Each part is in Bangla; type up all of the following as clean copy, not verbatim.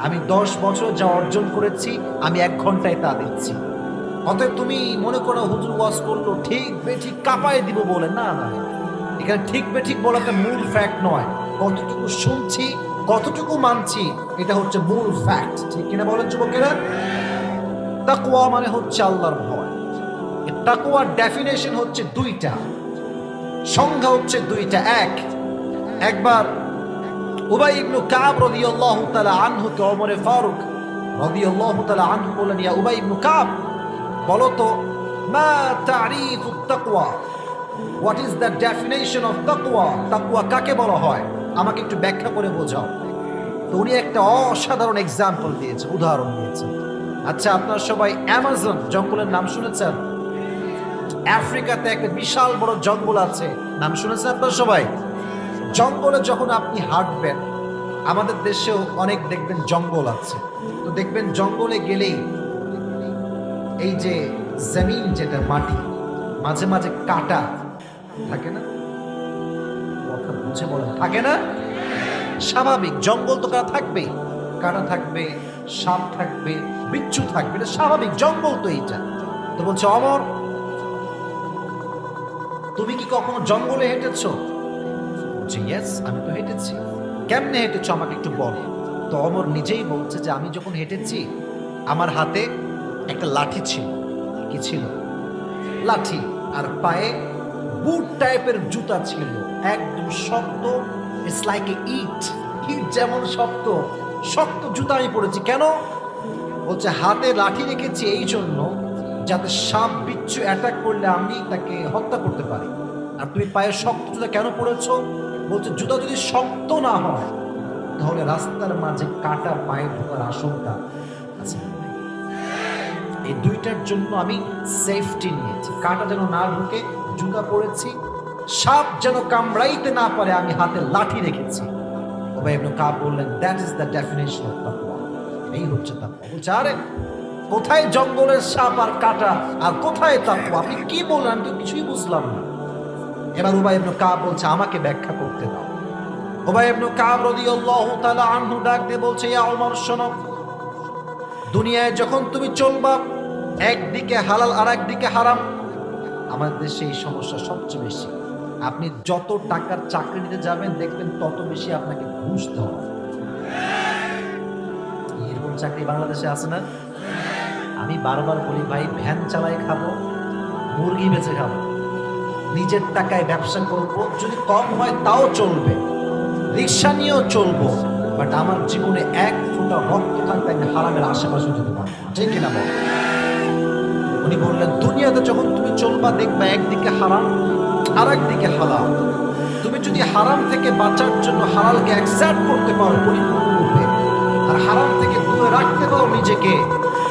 আমি 10 বছর যা অর্জন করেছি আমি 1 ঘন্টায় তা দিচ্ছি। অতএব তুমি মনে করো হুজুর ওয়াজ করলো ঠিক বেঠিক কাঁপায় দিব বলে, না না, এখানে ঠিক বেঠিক বলাটা মূল ফ্যাক্ট নয়। কতটুকু শুনছি, কতটুকু মানছি, এটা হচ্ছে মূল ফ্যাক্ট। ঠিক কিনা বলেন যুবকেরা? তাকওয়া মানে হচ্ছে আল্লাহর ভয়। এই তাকওয়ার ডেফিনেশন হচ্ছে দুইটা, সংজ্ঞা হচ্ছে দুইটা। একবার উবাই ইবনে কাব রাদিয়াল্লাহু তাআলা আনহু কে ওমর ফারুক রাদিয়াল্লাহু তাআলা আনহু বলেন, ইয়া উবাই ইবনে কাব, বলো তো মা তারিফুত তাকওয়া, what is the definition of তাকওয়া? তাকওয়া কাকে বলা হয়, আমাকে একটু ব্যাখ্যা করে বোঝাও। তো উনি একটা অসাধারণ এক্সাম্পল দিয়েছে, উদাহরণ দিয়েছে। আচ্ছা, আপনারা সবাই অ্যামাজন জঙ্গলের নাম শুনেছেন? আফ্রিকাতে একটা বিশাল বড় জঙ্গল আছে, নাম শুনেছেন আপনারা সবাই? জঙ্গলে যখন আপনি হাঁটবেন, আমাদের দেশেও অনেক দেখবেন জঙ্গল আছে, তো দেখবেন জঙ্গলে গেলেই এই যে জমিন, যেটা মাটি, মাঝে মাঝে কাটা থাকে না? কথা বুঝে বলেন, থাকে না? স্বাভাবিক, জঙ্গল তো কাটা থাকবে, কাটা থাকবে, সাপ থাকবে, বিচ্ছু থাকবে, এটা স্বাভাবিক, জঙ্গল তো এইটা। তো বলছে অমর, তুমি কি কখনো জঙ্গলে হেঁটেছো? বলছে ইয়েস, আমি তো হেঁটেছি। কেমনে হেঁটেছো আমাকে একটু বলো। তো অমর নিজেই বলছে যে আমি যখন হেঁটেছি আমার হাতে একটা লাঠি ছিল। কি ছিল? লাঠি। আর পায়ে বুট টাইপের জুতা ছিল, একদম শক্ত, ইটস লাইক এ ইট, ইট যেমন শক্ত, শক্ত জুতা আমি পরেছি। কেন? বলছে হাতে লাঠি রেখেছি এই জন্য যাতে সাপ বিচ্ছু অ্যাটাক করলে আমি তাকে হত্যা করতে পারি। আর তুমি পায়ে শক্ত জুতা কেন পরেছো? বলছে জুতা যদি শক্ত না হয় তাহলে রাস্তার মাঝে কাটা পায়ে ঢোকার আশঙ্কা আছে। এই দুইটার জন্য আমি সেফটি নিয়েছি, কাটা যেন না ঢুকে জুতা পরেছি, সাপ যেন কামড়াইতে না পারে আমি হাতে লাঠি রেখেছি। উবাই ইবনে কাব বললেন, that is the definition of তাকওয়া। এই হচ্ছে তাকওয়া। বলছে আরে কোথায় জঙ্গলের সাপ আর কাটা, আর কোথায় তাকওয়া? আপনি কি বললেন, আমি তো কিছুই বুঝলাম না। এবার উবাই ইবনে কাব বলছে আমাকে ব্যাখ্যা করতে দাও। উবাই ইবনে কাব রাদিয়াল্লাহু তাআলা আনহু ডাক দিয়ে বলছে, ইয়া ওমর শোনো, দুনিয়ায় যখন তুমি চলবা একদিকে হালাল আর একদিকে হারাম। আমাদের দেশে এই সমস্যা সবচেয়ে বেশি। আপনি যত টাকার চাকরি নিতে যাবেন দেখবেন তত বেশি আপনাকে ঘুষ দেওয়া হবে। এরকম চাকরি বাংলাদেশে আছে না? আমি বারবার বলি ভাই, ভ্যান চালাই খাবো, মুরগি বেচে খাবো, নিজের টাকায় ব্যবসা করব, যদি কম হয় তাও চলবে, রিক্সা নিয়েও চলবো, বাট আমার জীবনে এক ফোঁটা রক্ত থাকতে আমি হারামের আশেপাশে যেতে পারবো। ঠিক কিনা বল? উনি বললেন দুনিয়াতে যখন তুমি চলবা দেখবা একদিকে হারাম আর একদিকে হালাল। তুমি যদি হারাম থেকে বাঁচার জন্য হালালকে অ্যাকসেপ্ট করতে পারো পরিপূর্ণরূপে, আর হারাম থেকে দূরে রাখতে পারো নিজেকে,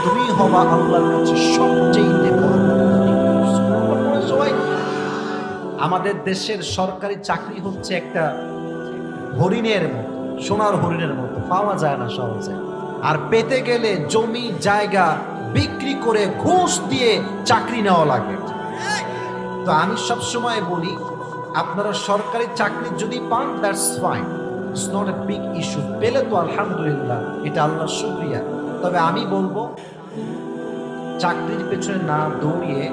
তুমি হবা আল্লাহর কাছে সবচেয়ে বড় ধনী। সবাই, আমাদের দেশের সরকারি চাকরি হচ্ছে একটা হরিণের মতো, সোনার হরিণের মতো, পাওয়া যায় না সহজে। আর পেতে গেলে জমি জায়গা বিক্রি করে ঘুষ দিয়ে চাকরি নেওয়া লাগে। তো আমি সব সময় বলি, আপনারা সরকারি চাকরি যদি পান that's fine, it's not a big issue. পেলে তো আলহামদুলিল্লাহ, এটা আল্লাহর শুকরিয়া। তবে আমি বলবো চাকরির পেছনে না দৌড়িয়ে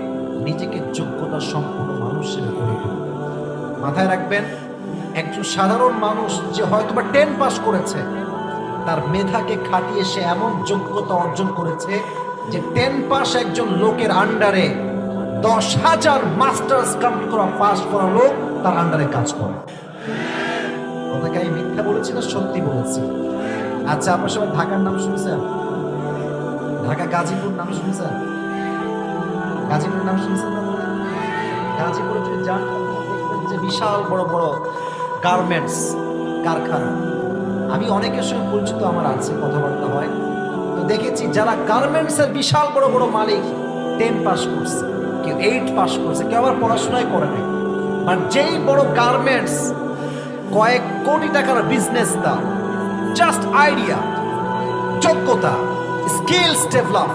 নিজেকে যোগ্যতা সম্পন্ন মানুষ হিসেবে গড়ে তুলুন। মাথায় রাখবেন, একজন সাধারণ মানুষ যে হয়তোবা 10 পাস করেছে, তার মেধাকে খাটিয়ে সে এমন যোগ্যতা অর্জন করেছে যে 10 পাস একজন লোকের আন্ডারে 10,000 মাস্টার্স কমপ্লিট করা পাস করা লোক তার আন্ডারে কাজ করে। কথাকে আমি মিথ্যা বলেছি না সত্যি বলেছি? আচ্ছা, আপনার সবাই ঢাকার নাম শুনছেন? ঢাকা গাজীপুর নাম শুনছেন? গাজীপুর নাম শুনছেন না? গাজীপুরে যদি যান দেখবেন যে বিশাল বড় বড় গার্মেন্টস কারখানা। আমি অনেকের সঙ্গে পরিচিত আমার আছে, কথাবার্তা হয়, তো দেখেছি যারা গার্মেন্টস এর বিশাল বড় বড় মালিক 10 পাস করছে, কেউ 8 পাস করছে, কেউ আবার পড়াশোনাই করে নাই, বাট যেই বড় গার্মেন্টস কয়েক কোটি টাকার বিজনেস, তা জাস্ট আইডিয়া, যোগ্যতা, স্কিলস ডেভেলপ।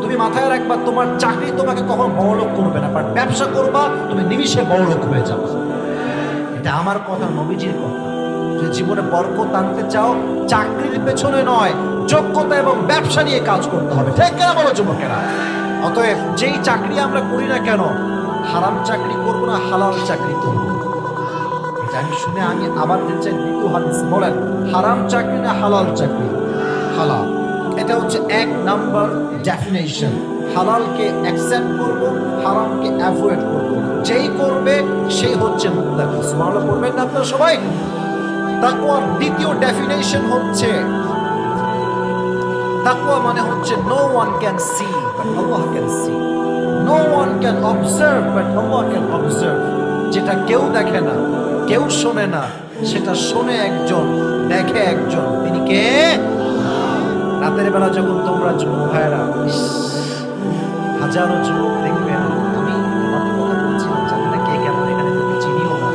তুমি মাথায় রাখবা, তোমার চাকরি তোমাকে কখন বড়লোক করবে না, বাট ব্যবসা করবা তুমি নিমিষে বড়লোক হয়ে যাবে। এটা আমার কথা, নবীজির কথা। যদি জীবনে বরকত আনতে চাও, চাকরির পেছনে নয়, যোগ্যতা এবং ব্যবসা নিয়ে কাজ করতে হবে। ঠিক কেনা বলো যুবকেরা? অতএব যেই চাকরি আমরা করি না কেন, হারাম চাকরি করব না, হালাল চাকরি করব। এটা আমি শুনে আমি আবার চাই দ্বিতীয় হাদিস বলেন, হারাম চাকরি না হালাল চাকরি? হালাল। এটা হচ্ছে 1 নাম্বার ডেফিনেশন। হালালকে অ্যাকসেপ্ট করব, হারামকে অ্যাভয়েড করব। যেই করবে সেই হচ্ছে মুত্তাকি। সুবহানাল্লাহ পড়বেন না আপনারা সবাই? তাকওয়ার দ্বিতীয় ডেফিনেশন হচ্ছে, তাকওয়া মানে হচ্ছে no one can see but Allah can see, no one can observe but Allah can observe। যেটা কেউ দেখে না, কেউ শোনে না, সেটা শোনে একজন, দেখে একজন। তিনি কে? রাতের বেলা যখন তোমরা যুবক ভাইরা, হাজারো যুবক দেখবেন, আমি তোমাদের কথা বলছিলাম, জানি না কে কেমন, এখানে তুমি চিনিও না,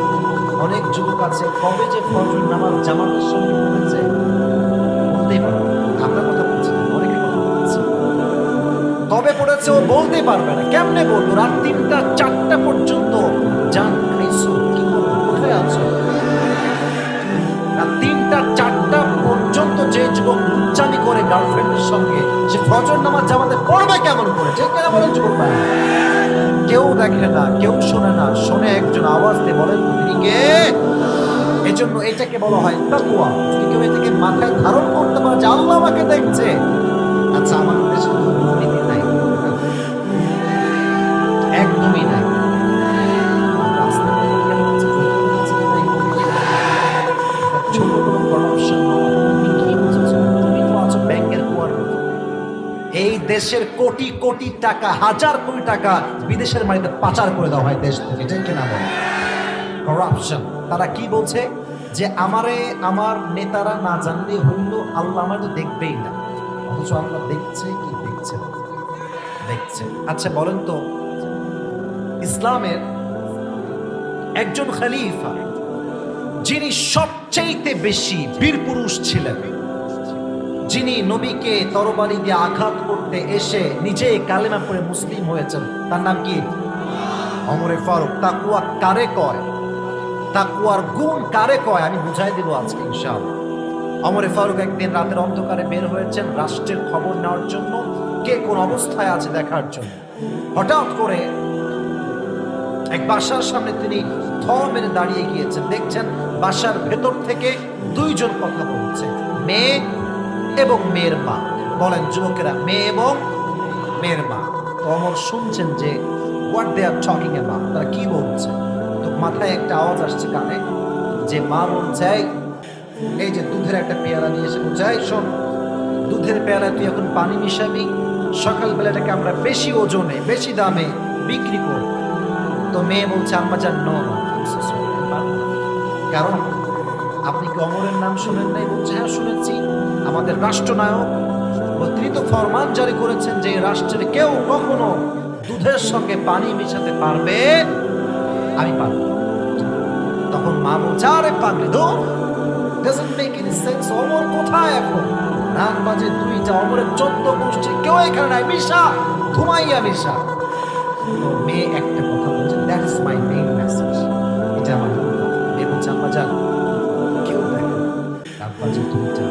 অনেক যুবক আছে কবে যে ফজর নামাজ জামাতের সঙ্গে পড়েছে বলতেই পারবে না। আপনার কথা বলছি, অনেকের কথা বলছি, কবে পড়েছে ও বলতেই পারবে না। কেমনে বলবো? রাত 3টা 4টা পর্যন্ত জান খাইছো, কি করবো, কোথায় আছো? রাত 3টা 4টা পর্যন্ত যে যুবক লুচ্চামি করে গার্লফ্রেন্ডের সঙ্গে, সে ফজর নামাজ জামাতে পড়বে কেমন করে? ঠিক কিনা বলেন যুবক ভাই? কেউ দেখে না, কেউ শোনে না, শোনে একজন, আওয়াজ দিয়ে বলেন তিনি কে? এজন্য এটাকে বলা হয় তাকওয়া। যদি কেউ এটাকে মাথায় ধারণ করতে পারে যে আল্লাহ আমাকে দেখছে, আচ্ছা আমার দেশে দুর্নীতি নাই, একদমই নাই, ছোট কোনো করাপশন নয়। তুমি কি বুঝেছো? তুমি তো আছো ব্যাংকের কুয়ার মতো। এই দেশের কোটি কোটি টাকা, হাজার কোটি টাকা বিদেশের মাটিতে পাচার করে দেওয়া হয় দেশ থেকে। ঠিক কিনা বলে? করাপশন। তারা কি বলছে যে আমারে আমার নেতারা না জানলে হইল, আল্লাহ আমার তো দেখবেই না, অথচ আল্লাহ দেখছে। কি দেখছে? দেখছে। আচ্ছা বলেন তো, ইসলামের একজন খলিফা যিনি সবচেয়ে বেশি বীর পুরুষ ছিলেন, যিনি নবীকে তরবারি দিয়ে আঘাত করতে এসে নিজে কালেমা পড়ে মুসলিম হয়েছেন, তার নাম কি? ওমর ফারুক। তাকওয়া কারে কয়? তাকওয়ার গুণ কারে কয়? আমি বুঝাই দিব আজকে ইনশাআল্লাহ। ওমর ফারুক একদিন রাতের অন্ধকারে বের হয়েছেন রাষ্ট্রের খবর নেওয়ার জন্য, কে কোন অবস্থায় আছে দেখার জন্য। হঠাৎ করে এক বাসার সামনে তিনি থর মেরে দাঁড়িয়ে গিয়েছেন। দেখছেন বাসার ভেতর থেকে 2 জন কথা বলছে, মেয়ে এবং মেয়ের মা। বলেন যুবকেরা, মেয়ে এবং মেয়ের মা। তো ওমর শুনছেন যে what they are talking about, তারা কি বলছে। তো মাথায় একটা আওয়াজ আসছে কানে, যে মা বলছে এই যে দুধের একটা পেয়ালা নিয়ে এসে বলছে, শোন, দুধের পেয়ালা তুই এখন পানি মিশাবি, সকালবেলাটাকে আমরা বেশি ওজনে বেশি দামে বিক্রি করব। তো মেয়ে বলছে আম্মা জান নো, কারণ আপনি কি ওমরের নাম শুনেন নাই? বলছে হ্যাঁ শুনেছি, আমাদের রাষ্ট্রনায়ক তিনি তো ফরমান জারি করেছেন যে রাষ্ট্রের কেউ কখনো দুধের সঙ্গে পানি মিশাতে পারবে, আমি পারব। তখন মা বলছে আরে পাগলি, doesn't make any sense, Omar কোথায় এখন? রাত বাজে 2টা, ওমরের 14 গোষ্ঠী কেউ এখানে নাই, মিশা, ঘুমাইয়া মিশা। তো মেয়ে একটা কথা বলছে, দ্যাটস মাই মেইন মেসেজ, এটা আমার মূল কথা। মেয়ে বলছে আম্মা জান কেউ দেখে, রাত বাজে 2টা,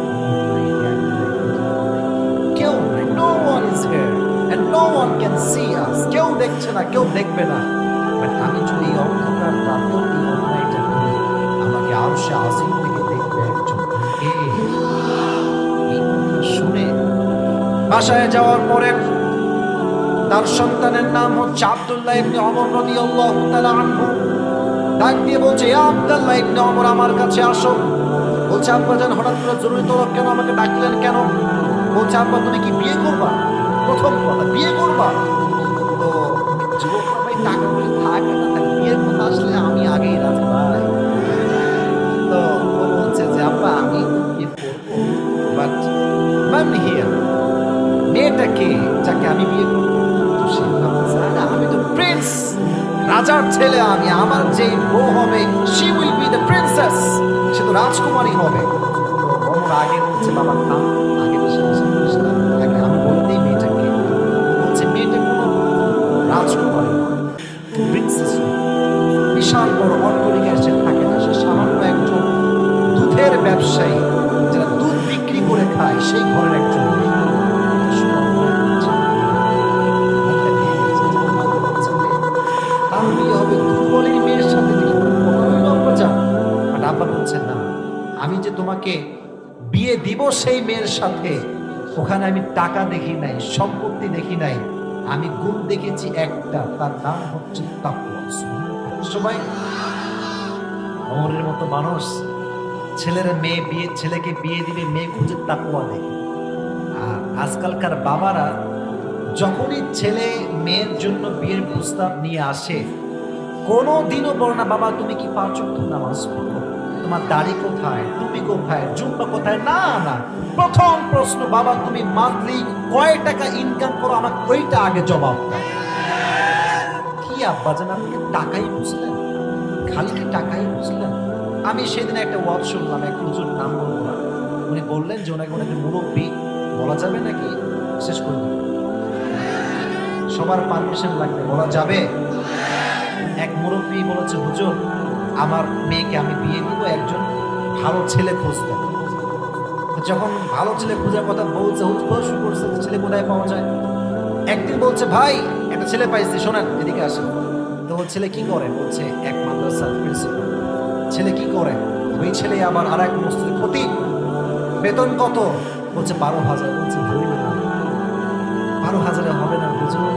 কেউ নাই, no one is here and no one can see us, কেউ দেখছে না, কেউ দেখবে না। বাট আমি যদি এই অন্ধকার রাতেও এই অন্যায়টা করি, আমাকে আরশে আজিম থেকে দেখবে একজন। এই কথা শুনে বাসায় যাওয়ার পরে তার সন্তানের নাম হচ্ছে আব্দুল্লাহ ইবনে ওমর রাদিয়াল্লাহু তাআলা আনহু, ডাক দিয়ে বলছে ইয়া আব্দুল্লাহ ইবনে ওমর আমার কাছে আসো। বলছে আব্বা জান হঠাৎ করে জরুরি তলব কেন, আমাকে ডাকলেন কেন? বলছে আব্বা তুমি কি বিয়ে করবা? প্রথম কথা, বিয়ে করবা? তো যুবক ভাই টাকা পয়সা থাক না থাক, বিয়ের কথা আসলে আমি আগেই রাজি ভাই। তো ও বলছে যে আব্বা আমি বিয়ে করবো, বাট ম্যাম হিয়ার, মেয়েটা কে যাকে আমি বিয়ে করবো? আমি তো প্রিন্স, রাজার ছেলে আমি, আমার যে বউ হবে she will be the princess, সে তো রাজকুমারী হবে। তো ওমর আগে বলছে বাবা থাম, আগে বেশি করিস না, আগে আমি বলতেই মেয়েটাকে। বলছে মেয়েটা কোনো রাজকুমারী নয়, প্রিন্সেস, বিশাল বড় অট্টালিকায় সে থাকে না, সে সামান্য একজন দুধের বিয়ে দিব সেই মেয়ের সাথে, ওখানে আমি টাকা দেখি নাই, সম্পত্তি দেখি নাই, আমি গুণ দেখেছি একটা, তার নাম হচ্ছে তাকওয়া। সবাই ওমরের মতো মানুষ ছেলেকে বিয়ে দিবে, মেয়ে খুঁজে তাকওয়া দেখে। আর আজকালকার বাবারা যখনই ছেলে মেয়ের জন্য বিয়ের প্রস্তাব নিয়ে আসে, কোনোদিনও বলে না বাবা তুমি কি 5 ওয়াক্ত নামাজ পড়ো, তোমার দাড়ি কোথায়, টুপি কোথায়, জুব্বা কোথায়। না না, প্রথম প্রশ্ন বাবা তুমি মান্থলি কয় টাকা ইনকাম করো, আমাকে ওইটা আগে জবাব দাও। কি আব্বা জান আপনি টাকাই বুঝলেন, খালি কি টাকাই বুঝলেন? আমি সেদিন একটা ওয়াজ শুনলাম, এক হুজুর, নাম বলবো না, উনি বললেন যে ওনাকে একটা মুরব্বী, বলা যাবে নাকি শেষ করে দেব? সবার পারমিশন লাগবে, বলা যাবে? এক মুরব্বী বলেছে হুজুর আমার মেয়েকে আমি বিয়ে দিব, একজন ভালো ছেলে খুঁজতে। যখন ভালো ছেলে খোঁজার কথা বলছে, হুজুর শুরু করছে ছেলে কোথায় পাওয়া যায়। একদিন বলছে ভাই একটা ছেলে পাইছি, শোনেন এদিকে আসেন। তো ওর ছেলে কি করে? বলছে এক মাদ্রাসার প্রিন্সিপাল। ছেলে কি করে? ওই ছেলে আবার আর এক মসজিদের খতিব। বেতন কত? বলছে 12,000। বলছে ধরি না, 12,000 হবে না হুজুর,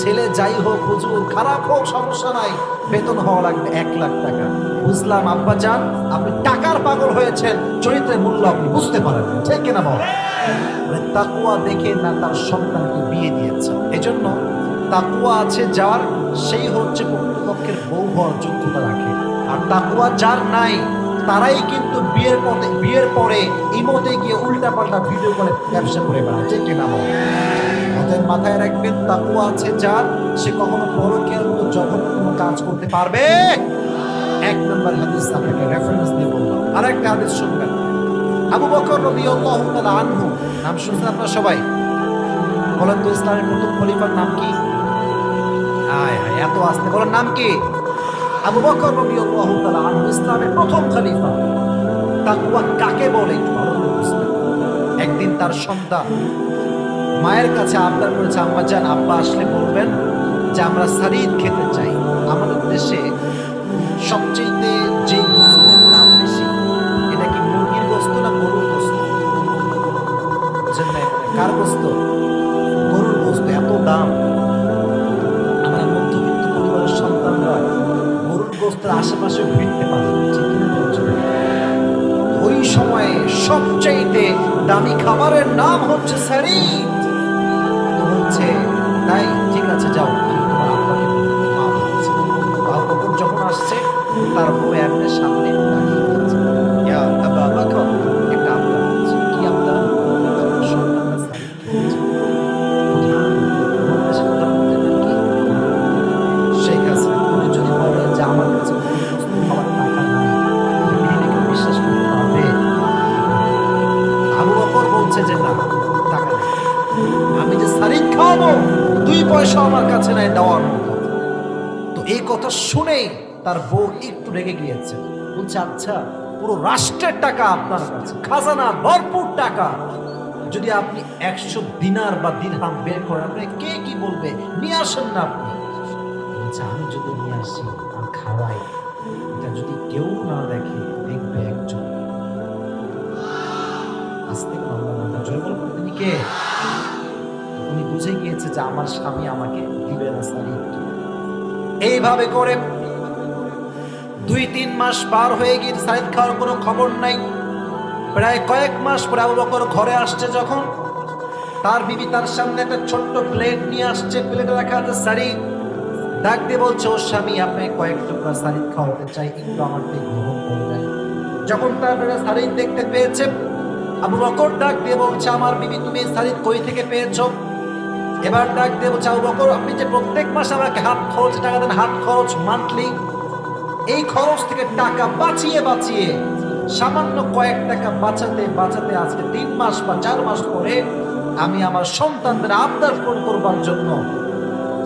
ছেলে যাই হোক হুজুর, খারাপ হোক সমস্যা নাই, বেতন হওয়া লাগবে 1 লাখ টাকা। বুঝলাম আব্বা জান আপনি টাকার পাগল হয়েছেন, চরিত্রের মূল্য আপনি বুঝতে পারেন, ঠিক কিনা বল? তাকওয়া দেখে না তার সন্তানকে বিয়ে দিয়েছে। এজন্য তাকওয়া আছে যার, সেই হচ্ছে প্রকৃতপক্ষের বউ হওয়ার যোগ্যতা রাখে। আর তাকওয়া যার নাই, তারাই কিন্তু বিয়ের পরে ইমোতে গিয়ে উল্টা পাল্টা ভিডিও করে ব্যবসা করে বেড়ায়, ঠিক কিনা বল? অতএব মাথায় রাখবেন, তাকওয়া আছে যার, সে কখনো পরকীয়ার মতো জঘন্য কোনো কাজ করতে পারবে। 1 নম্বর হাদিস আপনাকে রেফারেন্স দিয়ে বললাম। আরেকটা হাদিস শুনবেন, আবু বকর রাদিয়াল্লাহু তাআলা আনহু, নাম শুনছেন আপনারা সবাই? বলেন তো ইসলামের প্রথম খলিফার নাম কি? হায় হায় এত আস্তে বলেন, নাম কি? আবু বকর রাদিয়াল্লাহু তাআলা আনহু ইসলামের প্রথম খলিফা। তাকওয়া কাকে বলে একটু ভালো করে বুঝবেন। একদিন তার সন্তান মায়ের কাছে আবদার করেছে, আম্মা জান আব্বা আসলে বলবেন যে আমরা সারিদ খেতে চাই। আমাদের দেশে সবচেয়ে যে গোস্তের দাম বেশি, এটা কি মুরগির গোস্ত না গরুর গোস্ত? বুঝেন না? কার গোস্ত? গরুর গোস্ত। এত দাম, আমরা মধ্যবিত্ত পরিবারের সন্তানরা গরুর গোস্তের আশেপাশে ফিরতে পারে না, ঠিক কিনা বলছেন? ওই সময়ে সবচাইতে দামি খাবারের নাম হচ্ছে সারিদ। তো বলছে তাই ঠিক আছে যাও, আমি তোমার আব্বাকে মা বলছি। আবু বকর যখন আসছে, তার বউ এমনের সামনে দাঁড়িয়ে গেছে। ইয়া আবু বকর, একটা আবদার আছে। কি আবদার? আপনার সন্তানরা সারিদ খেয়েছে। শেখ হাসিনা উনি যদি বলে যে আমার কাছে খাবার টাকা নাই, বিশ্বাস করতে পারবে? আবু বকর বলছে যে না, টাকা নেই, আমি যে সারিদ খাওয়াবো 2 পয়সা আমার কাছে নাই দেওয়ার মতো। তো এই কথা শুনেই তার বউ একটু রেগে গিয়েছে। বলছে আচ্ছা পুরো রাষ্ট্রের টাকা আপনার কাছে, খাজানা ভরপুর টাকা, যদি আপনি 100 দিনার বা দিরহাম বের করেন, আপনি কে কি বলবে? নিয়ে আসেন না আপনি। বলছে আমি যদি নিয়ে আসি আর খাওয়াই, এটা যদি কেউ না দেখে, দেখবে একজন। আস্তে আল্লাহ জয় বলবো, তিনি কে? উনি বুঝে গিয়েছে যে আমার স্বামী আমাকে দিবে না সারিদকে। এইভাবে করে 2-3 মাস পার হয়ে গিয়ে সারিদ খাওয়ার কোনো খবর নাই। প্রায় কয়েক মাস পরে আবু বকর ঘরে আসছে, যখন তার বিবি তার সামনে একটা ছোট্ট প্লেট নিয়ে আসছে, প্লেটে রাখা আছে সারিদ। ডাক দিয়ে বলছে ওর স্বামী আপনাকে কয়েক টুকরা সারিদ খাওয়াতে চাই, একটু আমাকে গ্রহণ করবেন। যখন তার সারিদ দেখতে পেয়েছে, আবু বকর ডাক দিয়ে বলছে আমার বিবি তুমি সারিদ কই থেকে পেয়েছো? এবার ডাক দিয়ে বলছে আবু বকর আপনি যে প্রত্যেক মাসে আমাকে হাত খরচ টাকা দেন, হাত খরচ মান্থলি, এই খরচ থেকে টাকা বাঁচিয়ে বাঁচিয়ে সামান্য কয়েক টাকা বাঁচাতে বাঁচাতে আজকে 3 মাস বা 4 মাস পরে আমি আমার সন্তানদের আবদার পূরণ করবার জন্য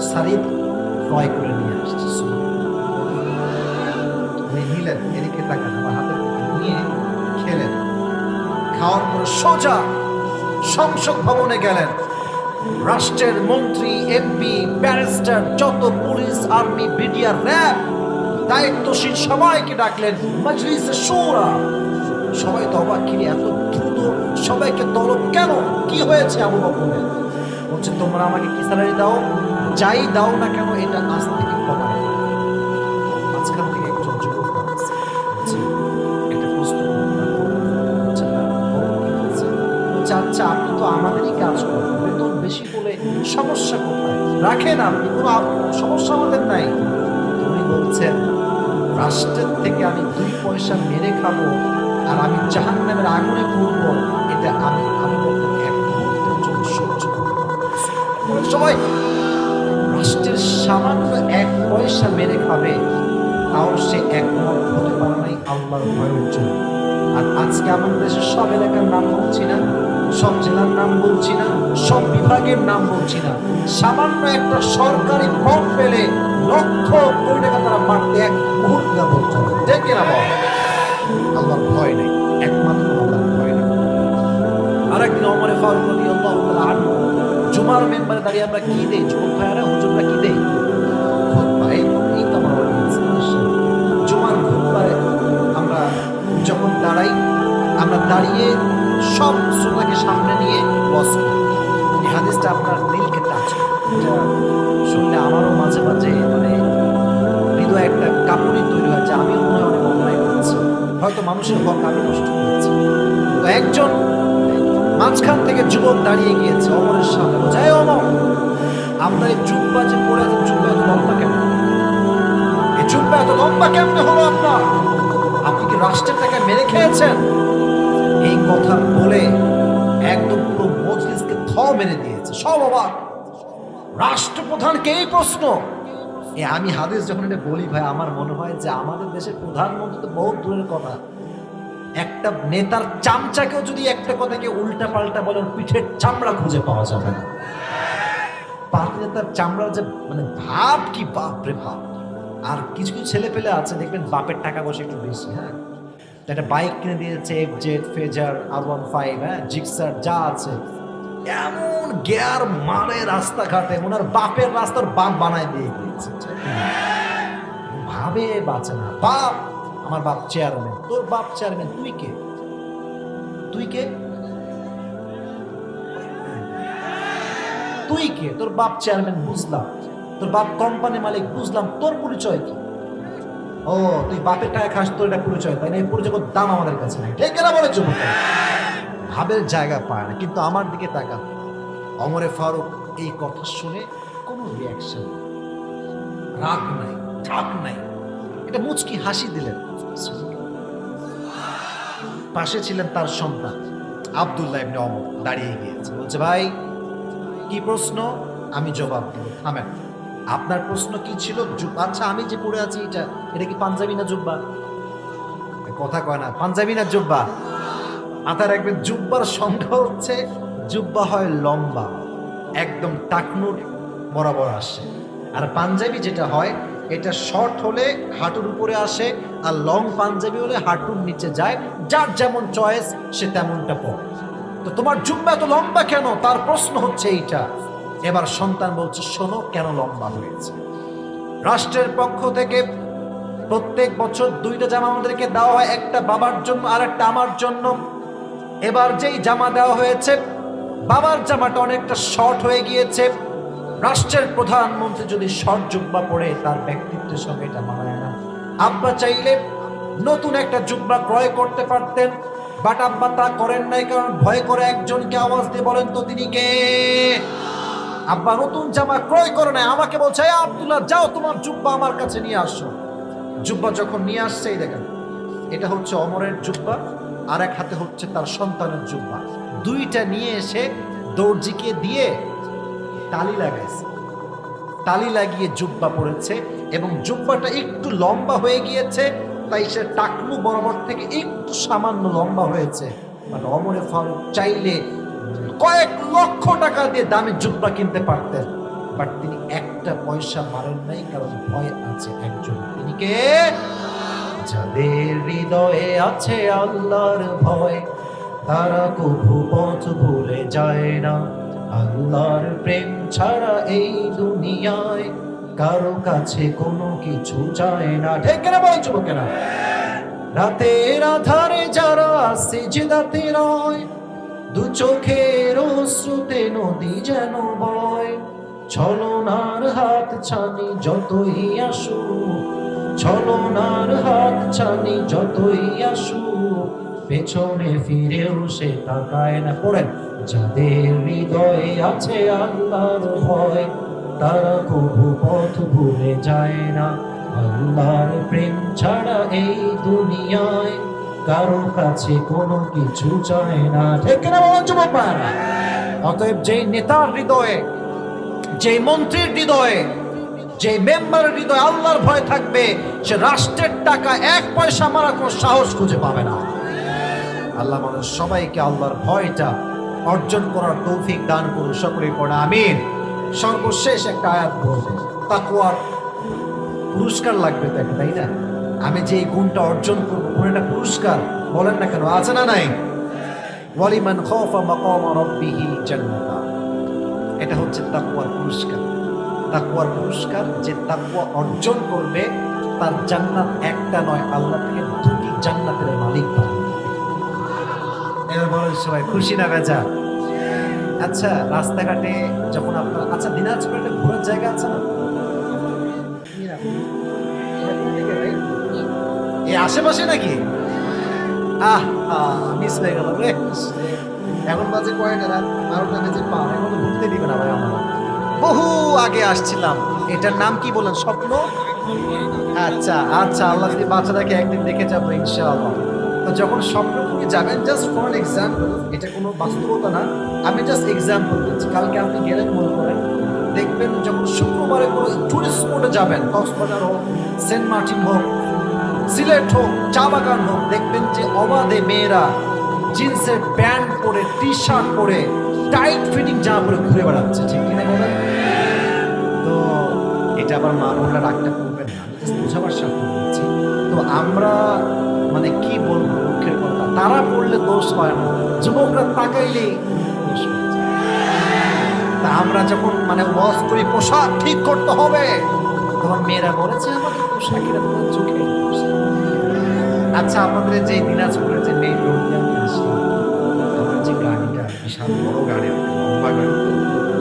সারিদ ক্রয় করে নিয়ে আসছি। উনি নিলেন, এদিকে টাকা আমার হাতে নিয়ে খেলেন। খাওয়ার পরে সোজা সংসদ ভবনে গেলেন। রাষ্ট্রের মন্ত্রী, এমপি, ব্যারিস্টার, যত পুলিশ, আর্মি, বিডিআর, র্যাব, দায়িত্বশীল সবাইকে ডাকলেন মজলিসে শুরা। সবাই তো অবাক, কিরে এত দ্রুত সবাইকে তলব কেন, কি হয়েছে আবু বকরের? বলছে তোমরা আমাকে কি স্যালারি দাও, যাই দাও না কেন এটা আজ থেকে কমায়। মাঝখান থেকে একজন যুবক বলছে, একটা প্রশ্ন বলছে না, বলছে আচ্ছা আপনি তো আমাদেরই কাজ করেন, বেতন বেশি বলে সমস্যা কোথায়, রাখেন আপনি, কোনো সমস্যা আমাদের নাই। উনি বলছেন রাষ্ট্রের থেকে আমি 2 পয়সা মেরে খাবো আর আমি জাহান্নামের আগুনে পড়বো, এটা আমি এক মুহূর্তের জন্য সহ্য করতে পারবো না। সবাই রাষ্ট্রের সামান্য 1 পয়সা মেরে খাবে, তাও সে একমত হতে পারে নাই আল্লাহর ভয়ের জন্য। আর আজকে আমাদের দেশের সব এলাকার নাম বলছি না, সব জেলার নাম বলছি না, সব বিভাগের নাম বলছি না, সামান্য একটা সরকারি পদ পেলে লক্ষ কোটি টাকা তারা মারতে এক মুহূর্তে বলছে, দেখে না বল আল্লাহর ভয় নেই, একমাত্র আল্লাহর ভয় নেই। আরেকদিন ওমর ফারুক রাদিয়াল্লাহু তাআলা আনহু জুমার মেম্বারে দাঁড়িয়ে আমরা কি দেই, যুবক ভাইয়েরা হুজুররা কি দেই, খুতবা। এই তো আমার অডিয়েন্স। জুমার খুতবায় আমরা যখন দাঁড়াই, আমরা দাঁড়িয়ে সব শ্রোতাকে সামনে নিয়ে ওয়াজ করি। এই হাদিসটা আপনার দিলকে টাচ করে, এটা শুনলে আমারও মাঝে মাঝে মানে হৃদয় একটা কাঁপুনি তৈরি হয় যে আমিও মনে হয় অনেক অন্যায় করেছি, হয়তো মানুষের হক আমি নষ্ট করেছি। তো একজন মাঝখান থেকে যুবক দাঁড়িয়ে গিয়েছে ওমরের সামনে, বলছে এই ওমর, আপনার এই জুব্বা যে পরে আছে, জুব্বা এত লম্বা কেন, এই জুব্বা এত লম্বা কেমনে হলো আপনার, আপনি কি রাষ্ট্রের টাকায় মেরে খেয়েছেন? এই কথা বলে একদম পুরো মজলিসকে থ মেরে দিয়েছে, সব অবাক। রাষ্ট্রপ্রধানকে এই প্রশ্ন, আমি হাদিস যখন এটা বলি ভাই, আমার মনে হয় যে আমাদের দেশের প্রধানমন্ত্রী তো বহুত দূরের কথা, একটা নেতার চামচাকেও যদি একটা কথাকে উল্টা পাল্টা বলে পিঠের চামড়া খুঁজে পাওয়া যাবে না। পার্টি নেতার চামড়ার যে মানে ভাব, কি বাপ রে বাপ। আর কিছু কিছু ছেলে পেলে আছে দেখবেন বাপের টাকা বসে একটু বেশি, হ্যাঁ, একটা বাইক কিনে দিয়েছে, এফজেড, ফেজার, R15, হ্যাঁ, জিক্সার যা আছে, এমন গিয়ার মারে রাস্তাঘাটে, ওনার বাপের রাস্তার বাপ বানায় দিয়ে দিয়েছে। ভাবে বাঁচে না, বাপ আমার বাপ চেয়ারম্যান, তোর বাপ চেয়ারম্যান, তুই কে, তুই কে, তুই কে, তোর বাপ চেয়ারম্যান বুঝলাম, তোর বাপ কোম্পানি মালিক বুঝলাম, তোর পরিচয় কি? ও তুই বাপের টাকা খাস, তোর এটা পরিচয়, তাই না? এই পরিচয় দাম আমাদের কাছে নাই, ঠিক না বলে যুবক? ভাবের জায়গা পায় না। কিন্তু আমার দিকে তাকান, ওমরে ফারুক এই কথা শুনে কোনো রিয়াকশন, রাগ নাই, ঠাক নাই, এটা মুচকি হাসি দিলেন। পাশে ছিলেন তার সন্তান আব্দুল্লাহ ইবনে ওমর, দাঁড়িয়ে গিয়েছে, বলছে ভাই কি প্রশ্ন? আমি জবাব দেব, থামেন। আপনার প্রশ্ন কি ছিল? আচ্ছা আমি যে পড়ে আছি এটা কি পাঞ্জাবি না জুব্বা? কথা কয় না, পাঞ্জাবি না জুব্বা? মাথায় রাখবেন, জুব্বার সংখ্যা হচ্ছে, জুব্বা হয় লম্বা, একদম টাকনুর বরাবর আসে, আর পাঞ্জাবি যেটা হয় এটা শর্ট হলে হাঁটুর উপরে আসে, আর লং পাঞ্জাবি হলে হাঁটুর নিচে যায়, যার যেমন চয়েস সে তেমনটা পরে। তো তোমার জুব্বা এত লম্বা কেন, তার প্রশ্ন হচ্ছে এইটা। এবার সন্তান বলছে শোনো কেন লম্বা হয়েছে। রাষ্ট্রের পক্ষ থেকে প্রত্যেক বছর 2টা জামা আমাদেরকে দেওয়া হয়, একটা বাবার জন্য আর একটা আমার জন্য। এবার যেই জামা দেওয়া হয়েছে, বাবার জামাটা অনেকটা শর্ট হয়ে গিয়েছে। রাষ্ট্রের প্রধানমন্ত্রী যদি শর্ট জুব্বা পরে, তার ব্যক্তিত্বের সঙ্গে এটা মানায় না। আব্বা চাইলে নতুন একটা জুব্বা ক্রয় করতে পারতেন, বাট আব্বা তা করেন নাই, কারণ ভয় করে একজনকে আওয়াজ দিয়ে বলেন তো তিনি কে। আব্বা নতুন জামা ক্রয় করে নাই, আমাকে বলছে আব্দুল্লাহ যাও তোমার জুব্বা আমার কাছে নিয়ে আসো। জুব্বা যখন নিয়ে আসছে, এই দেখেন এটা হচ্ছে ওমরের জুব্বা, আর এক হাতে হচ্ছে তার সন্তানের জুব্বা, দুইটা নিয়ে এসে দর্জিকে দিয়ে তালি লাগাইছে, তালি লাগিয়ে জুব্বা পরেছে, এবং জুব্বাটা একটু লম্বা হয়ে গিয়েছে, তাই সে টাকনু বরাবর থেকে একটু সামান্য লম্বা হয়েছে। মানে ওমরে ফারুক চাইলে কয়েক লক্ষ টাকা দিয়ে দামি জুব্বা কিনতে পারতেন, বাট তিনি একটা পয়সা মারেন নাই, কারণ ভয় আছে একজন, তিনি কে? যাদের হৃদয়ে আছে আল্লাহর ভয়, তারা কভু পথ ভুলে যায় না। আল্লাহর প্রেম ছাড়া এই দুনিয়ায় কারো কাছে কোনো কিছু যায় না, ঠিক না বল যুবকেরা? রাতের আধারে যারা সিজদাতে রয়, দু চোখের অশ্রুতে নদী যেন বয়। ছলনার হাত ছানি যতই আসু, ছলনার হাত ছানি যতই আসু, পেছনে ফিরেও সে তাকায় না। পড়েন, যাদের হৃদয়ে আছে আল্লাহর ভয়, তারা কবু পথ ভুলে যায় না। আল্লাহর প্রেম ছাড়া এই দুনিয়ায় কারো কাছে কোনো কিছু চায় না। ঠিক না বলেন যুবক ভাইরা? অতএব যেই নেতার হৃদয়ে, যেই মন্ত্রীর হৃদয়ে, যে মেম্বারের হৃদয়ে আল্লাহর ভয় থাকবে, সে রাষ্ট্রের টাকা এক পয়সা মারা কোনো সাহস খুঁজে পাবে না। আল্লাহ আমাদের সবাইকে আল্লাহর ভয়টা অর্জন করার তৌফিক দান করুন। সকলেই পড়ে আমিন। সর্বশেষ একটা আয়াত বলবো, তাকওয়ার পুরস্কার লাগবে তো একটা, তাই না? আমি যে এই গুণটা অর্জন করবো, কোন একটা পুরস্কার বলেন না কেন, আছে না নাই? ওয়ালিমান খাফা মাকাম রাব্বিহি জান্নাতা, এটা হচ্ছে তাকওয়ার পুরস্কার। তাকওয়ার পুরস্কার, যে তাকওয়া অর্জন করবে তার জান্নাত একটা নয়, আল্লাহ থেকে দুটি জান্নাতের মালিক পাবে। এবার বলেন সবাই খুশি না বেজা? আচ্ছা, রাস্তাঘাটে যখন আপনার, আচ্ছা দিনাজপুরে ঘোরার জায়গা আছে না? এই আশেপাশে নাকি? মিস হয়ে গেল রে। এখন বাজে কয়টা? রাত 12টা বেজে 5। এখন তো ঢুকতে দিবে না ভাই আমার। বহু আগে আসছিলাম। এটার নাম কি বলেন? স্বপ্ন? আচ্ছা আচ্ছা, আল্লাহ যদি বাচ্চা থাকে একদিন দেখে যাবো ইনশাআল্লাহ। তো যখন স্বপ্নপুরে যাবেন, জাস্ট ফর এক্সাম্পল, এটা কোনো বাস্তবতা না, আমি জাস্ট এক্সাম্পল দিচ্ছি। কালকে আপনি গেলেন মনে করেন, দেখবেন যখন শুক্রবারে কোনো টুরিস্ট স্পটে যাবেন, কক্সবাজার হোক, সেন্ট মার্টিন হোক, সিলেট হোক, চা বাগান হোক, দেখবেন যে অবাধে মেয়েরা জিন্সের প্যান্ট পরে, টি শার্ট পরে, টাইট ফিটিং জামা পরে ঘুরে বেড়াচ্ছে। ঠিক কিনা বলেন? তো এটা আবার মা বোনরা রাগটা করবেন না, আমি জাস্ট বোঝাবার সাথে বলছি। তো আমরা মানে কি বলবো, দুঃখের কথা, তারা পড়লে দোষ হয় না, যুবকরা তাকাইলেই দোষ হয়ে যায়। তা আমরা যখন মানে ওয়াজ করি পোশাক ঠিক করতে হবে, তখন মেয়েরা বলেছে আমাদের পোশাকের তোমার চোখে। আচ্ছা, আপনাদের যে দিনাজপুরের যে মেইন রোড দিয়ে আমি আসলাম, আমার যে গাড়িটা বিশাল বড় গাড়ি, লম্বা গাড়ি,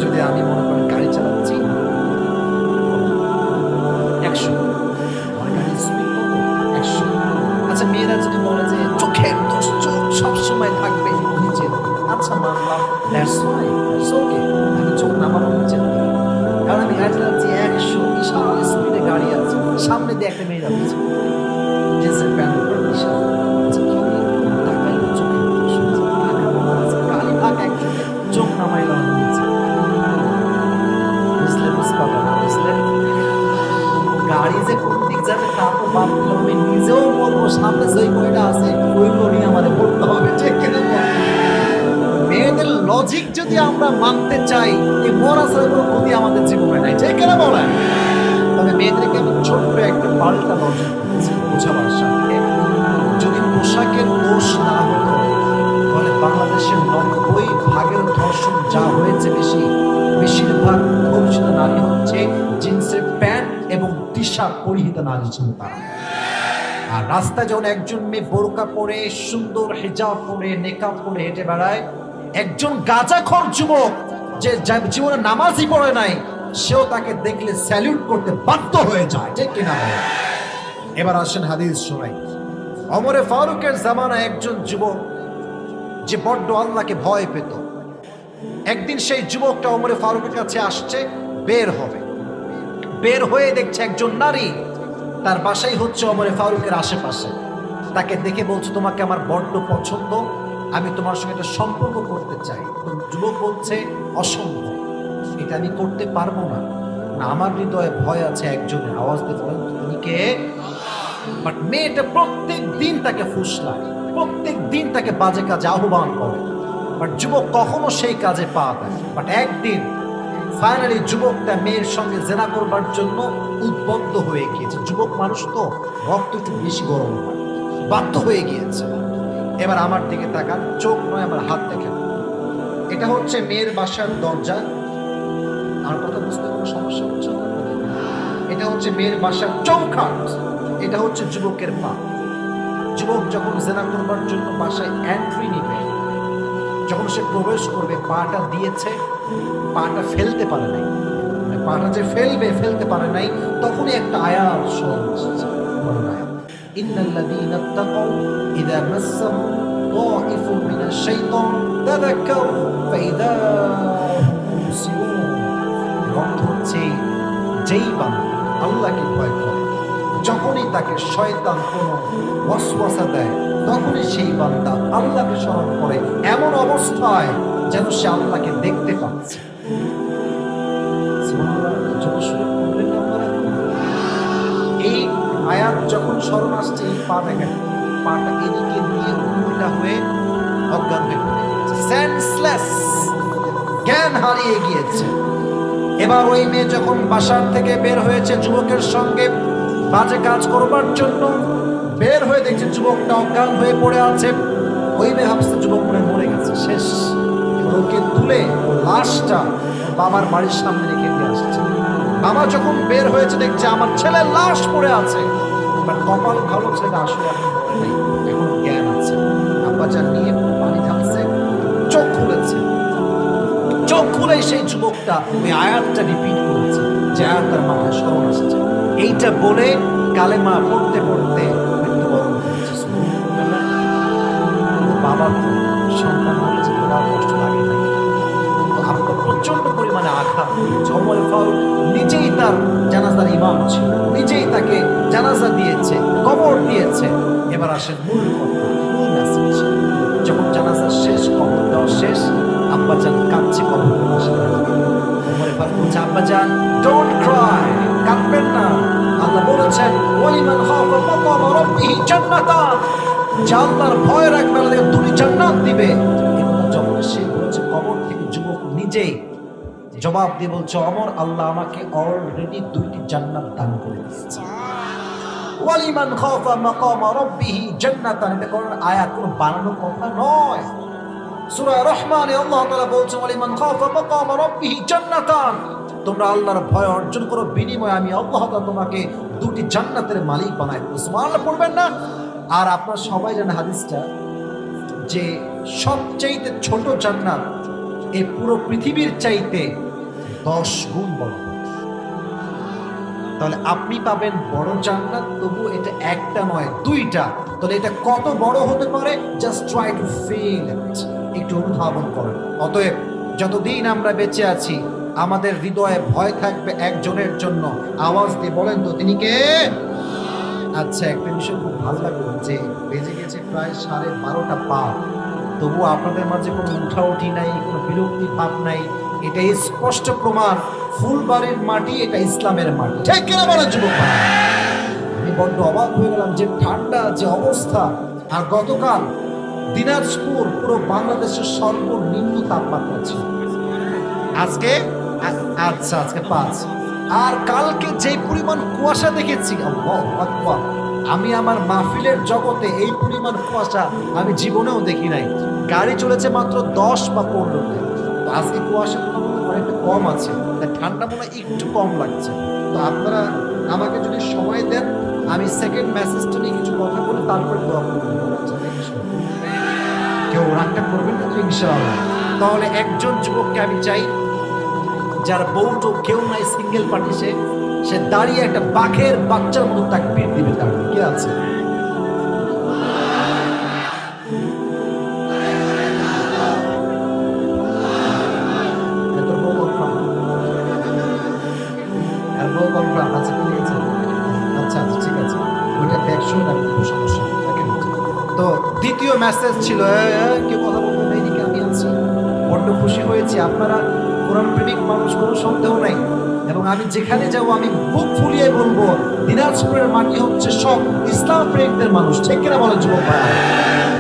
যদি আমি মনে করি গাড়ি চালাচ্ছি 100, আমার গাড়ির স্পিড কত? 100। আচ্ছা, মেয়েরা যদি বলে যে চোখের দোষ, চোখ সবসময় থাকবে নিচে, আচ্ছা মানলাম, দ্যাটস ওয়াই, দ্যাটস ওকে, আমি চোখ নামানো নিচে, কারণ আমি গাড়ি চালাচ্ছি 100, বিশাল স্পিডে গাড়ি আছে, সামনে দিয়ে একটা মেয়ে যাচ্ছে জিন্সের প্যান্ট পরে, বিশাল। আচ্ছা, তাকাইলে চোখের দোষ হচ্ছে, গাড়ি থাক একজনের, চোখ নামাইলাম নিচে। বুঝলে? বুঝতে না বুঝলে? গাড়ি যে কোন দিক যাবে তা তো ভাবলাম, আমি নিজেও বলবো সামনে যেই কয়টা আছে ওইগুলো নিয়ে আমাদের পড়তে হবে। ঠিক কিনা? মেয়েদের লজিক যদি আমরা মানতে চাই, এই মরা ছাড়া কোনো ক্ষতি আমাদের জীবনে নাই। ঠিক কিনা বলেন? তবে মেয়েদেরকে আমি ছোট্ট একটা পাল্টা লজিক দিচ্ছি বোঝাবার সাথে, যদি পোশাকের দোষ না হতো, তাহলে বাংলাদেশের 90% ধর্ষণ যা হয়েছে, বেশিরভাগ ধর্ষিত নারী হচ্ছে জিন্সের প্যান্ট এবং টি শার্ট পরিহিত নারী ছিল তারা। আর রাস্তায় যখন একজন মেয়ে বোরকা পরে, সুন্দর হিজাব পরে, নেকাব পরে হেঁটে বেড়ায়, একজন গাঁজাখোর যুবক যে জীবনে নামাজই পড়ে নাই, সেও তাকে দেখলে স্যালুট করতে বাধ্য হয়ে যায়। ঠিক কিনা? এবার আসেন হাদিস শোনাই। ওমরে ফারুকের জামানায় একজন যুবক যে বড্ড আল্লাহকে ভয় পেত, একদিন সেই যুবকটা ওমরে ফারুকের কাছে আসছে, বের হবে, বের হয়ে দেখছে একজন নারী তার বাসাই হচ্ছে ওমরে ফারুকের আশেপাশে। তাকে দেখে বলছে, তোমাকে আমার বড্ড পছন্দ, আমি তোমার সঙ্গে একটা সম্পর্ক করতে চাই। তো যুবক বলছে, অসম্ভব, এটা আমি করতে পারবো না, আমার হৃদয়ে ভয় আছে একজনের। আওয়াজ দিয়ে বলেন, তুমি কে? বাট মেয়েটা প্রত্যেক দিন তাকে ফুসলায়, প্রত্যেক দিন তাকে বাজে কাজে আহ্বান করে, বাট যুবক কখনো সেই কাজে পা দেয়। বাট একদিন ফাইনালি যুবকটা মেয়ের সঙ্গে জেনা করবার জন্য উদ্বুদ্ধ হয়ে গিয়েছে। যুবক মানুষ তো, রক্ত একটু বেশি গরম হয়, বাধ্য হয়ে গিয়েছে। এবার আমার দিকে তাকান, চোখ নয় আমার হাত দেখেন, এটা হচ্ছে মেয়ের বাসার দরজা। আমার কথা বুঝতে কোনো সমস্যা হচ্ছে না? এটা হচ্ছে মেয়ের বাসার চৌখাট, এটা হচ্ছে যুবকের পা। যুবক যখন জেনা করবার জন্য বাসায় এন্ট্রি নিবে, যখন সে প্রবেশ করবে, পাটা দিয়েছে, পাটা ফেলতে পারে নাই, মানে পাটা যে ফেলতে পারে নাই, তখনই একটা আয়াত শুনছে, ইন্নাল্লাযীনা তাকাউ ইযা মাসসাহুম তাইফুম মিনাশ শাইতান তাযাক্কারু ফাইযা হুম মুবসিরুন। অর্থ হচ্ছে যেই বান্দা আল্লাহকে ভয় করে, যখনই তাকে শয়তান কোনো ওয়াসওয়াসা দেয়, তখনই সেই বান্দা আল্লাহকে স্মরণ করে এমন অবস্থায় যেন সে আল্লাহকে দেখতে পাচ্ছে। এই আয়াত যখন স্মরণ আসছে, এই পাটা গেল, পাটা এদিকে নিয়ে উল্টা হয়ে অজ্ঞান হয়ে পড়ে গেছে, সেন্সলেস, জ্ঞান হারিয়ে গিয়েছে। এবার ওই মেয়ে যখন বাসার থেকে বের হয়েছে যুবকের সঙ্গে বাজে কাজ করবার জন্য, বের হয়ে দেখছে যুবকটা অজ্ঞান হয়ে পড়ে আছে। ওই মেয়ে ভাবছে যুবক মরে গেছে, শেষ। ওকে তুলে লাশটা বাবার বাড়ির সামনে রেখে দিয়ে আসছে। বাবা যখন বের হয়েছে দেখছে আমার ছেলের লাশ পড়ে আছে। এবার কপাল ভালো, ছেলেটা আসলে এখন মরে নাই, এখন জ্ঞান আছে। আব্বা যা নিয়ে পানি ঢালছে, চোখ খুলেছে, চোখ খুলে সেই যুবকটা ওই আয়াতটা রিপিট করেছে, যে আয়াতটার মাথায় স্মরণ আসছে। এইটা বলে কালেমা পড়তে পড়তে মৃত্যুবরণ করেছে। বাবার সন্তান বলেছে তোমার কষ্ট লাগে নাই, তো আপনার প্রচন্ড পরিমাণে আঘাত। ওমর ফারুক নিজেই তার জানাজার ইমাম ছিল, নিজেই তাকে জানাজা দিয়েছে, কবর দিয়েছে। এবার আসেন মূল কথা, মূল মেসেজ। যখন জানাজা শেষ, কবর দেওয়া শেষ, আব্বাজান কাঁদছে কবর দেওয়ার সাথে। ওমর ফারুক বলছে আব্বাজান ডোন্ট ক্রাই, কাঁদবেন না। আল্লাহ বলেছেন ওয়ালিমান খাফা মাকাম রাব্বিহি জান্নাতান, যে আল্লাহর ভয় রাখবে আল্লাহ দুটি জান্নাত দিবে। এগুলো যখন সে বলেছে, কবর থেকে যুবক নিজেই জবাব দিয়ে বলছে ওমর, আল্লাহ আমাকে অলরেডি দুইটি জান্নাত দান করে দিয়েছে। ওয়ালিমান খাফা মাকাম রাব্বিহি জান্নাতান, এটা কোরআন আয়াত, কোনো বানানো কথা নয়। সূরা রহমানে আল্লাহ তাআলা বলছেন ওয়ালিমান খাফা মাকাম রাব্বিহি জান্নাতান, তোমরা আল্লাহর ভয় অর্জন করো, বিনিময়ে আমি আল্লাহ তাআলা তোমাকে দুটি জান্নাতের মালিক বানাই দেব। সুবহানাল্লাহ পড়বেন না? আর আপনারা সবাই জানেন হাদিসটা, যে সবচাইতে ছোট জান্নাত এই পুরো পৃথিবীর চাইতে 10 গুণ বড়। তাহলে আপনি পাবেন বড় জান্নাত, তবু এটা একটা নয়, দুইটা। তাহলে এটা কত বড় হতে পারে? Just try to feel it, একটু অনুধাবন করেন। অতএব যতদিন আমরা বেঁচে আছি, আমাদের হৃদয়ে ভয় থাকবে একজনের জন্য। আওয়াজ দিয়ে বলেন তো, তিনি কে? আচ্ছা, একটা বিষয় খুব ভালো লাগলো যে বেজে গেছে প্রায় 12:30 পা, তবু আপনাদের মাঝে কোনো উঠাউঠি নাই, কোনো বিরক্তি ভাব নাই। এটা স্পষ্ট প্রমাণ ফুলবাড়ির মাটি এটা ইসলামের মাটি, ঠিক কিনা বলেন যুবক? আমি বড্ড অবাক হয়ে গেলাম, যে ঠান্ডা, যে অবস্থা। আর গতকাল দিনাজপুর পুরো বাংলাদেশের সর্বনিম্ন তাপমাত্রা ছিল, আজকে আচ্ছা আজকে 5। আর কালকে যে পরিমাণ কুয়াশা দেখেছি, আল্লাহু আকবার, আমি আমার মাহফিলের জগতে এই পরিমাণ কুয়াশা আমি জীবনেও দেখি নাই। গাড়ি চলেছে মাত্র 10 বা 15তে, তো আজকে কুয়াশা অনেকটা কম আছে, তাই ঠান্ডা মনে একটু কম লাগছে। তো আপনারা আমাকে যদি সময় দেন, আমি সেকেন্ড মেসেজটা নিয়ে কিছু কথা বলে তারপরে দোয়া করব। কেউ রাগটা করবেন না তো ইনশাআল্লাহ? তাহলে একজন যুবককে আমি চাই, যার বউটো কেউ নাই, সিঙ্গেল পার্টি, সে দাঁড়িয়ে একটা বাঘের বাচ্চার মতো তাকবীর দিবে। দাঁড়িয়ে কে আছে? আচ্ছা আচ্ছা ঠিক আছে, ওইটা দেখছো না, সমস্যা। তো দ্বিতীয় মেসেজ ছিল, কেউ কথা বলতে নেই, আমি আছি। বড্ড খুশি হয়েছি, আপনারা কোরআন প্রেমিক মানুষ, কোনো সন্দেহ নাই। এবং আমি যেখানে যাব আমি বুক ফুলিয়ে বলবো, দিনাজপুরের মাটি হচ্ছে সব ইসলাম প্রেমিকদের মানুষ, ঠিক কিনা বলেন যুবক ভাই?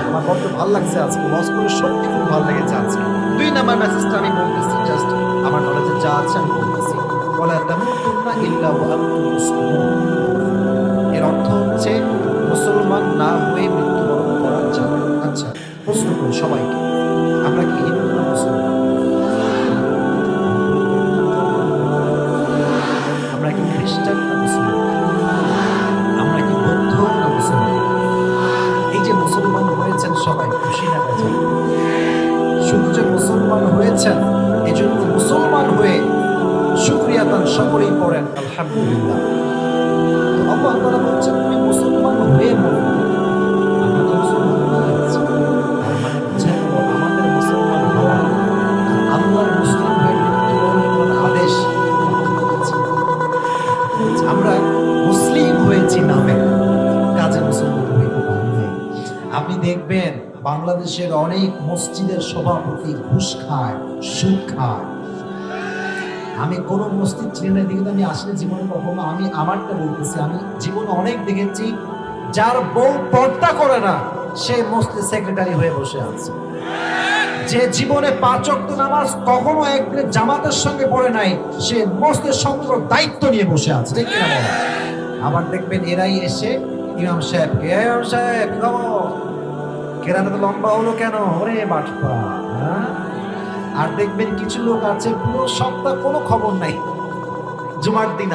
আমার বড্ড ভালো লাগছে আজকে, লস করে সত্যি খুব ভালো লেগেছে আজকে। 2 নাম্বার মেসেজটা আমি বলতেছি, জাস্ট আমার নলেজে যা আছে আমি বলতেছি। ওয়ালা তামুতুন্না ইল্লা ওয়া আনতুম মুসলিমুন, এর অর্থ হচ্ছে মুসলমান না হয়ে মৃত্যুবরণ করা যাবে। আচ্ছা, প্রশ্ন করি সবাইকে, আমরা কি হিন্দু না মুসলমান? আমরা কি খ্রিস্টান না মুসলমান? আমরা কি বৌদ্ধ না মুসলমান? যে মুসলমান হয়েছেন, এজন্য মুসলমান হয়ে শুকরিয়া তান সকলেই পড়েন আলহামদুলিল্লাহ। আল্লাহ তাআলা বলছেন তুমি মুসলমান হয়ে মরো। আমরা তো মুসলমান হয়ে গেছি, তার মানে বুঝে গেল আমাদের মুসলমান হওয়া আর আল্লাহর মুসলিম হয়ে মৃত্যুবরণ করার আদেশ আমরা মুসলিম হয়েছি নামে, কাজে মুসলমান হইতে পারি নাই। আপনি দেখবেন বাংলাদেশের অনেক মসজিদের সভাপতি ঘুষ খায়, সুদ খায়। আমি কোন মসজিদ চিনি না, দিকে আমি আসলে জীবনে কখনো, আমি আমারটা বলতেছি, আমি জীবনে অনেক দেখেছি যার বউ পর্দা করে না সে মসজিদ সেক্রেটারি হয়ে বসে আছে। যে জীবনে 5 ওয়াক্ত নামাজ কখনো একদিন জামাতের সঙ্গে পড়ে নাই সে মসজিদের সমগ্র দায়িত্ব নিয়ে বসে আছে, ঠিক কিনা বলো? আবার দেখবেন এরাই এসে ইমাম সাহেবকে, ইমাম সাহেব কেরাটা তো লম্বা হলো কেন, ওরে বাটপা। আর দেখবেন কিছু লোক আছে পুরো সপ্তাহ কোনো খবর নাই, জুমার দিন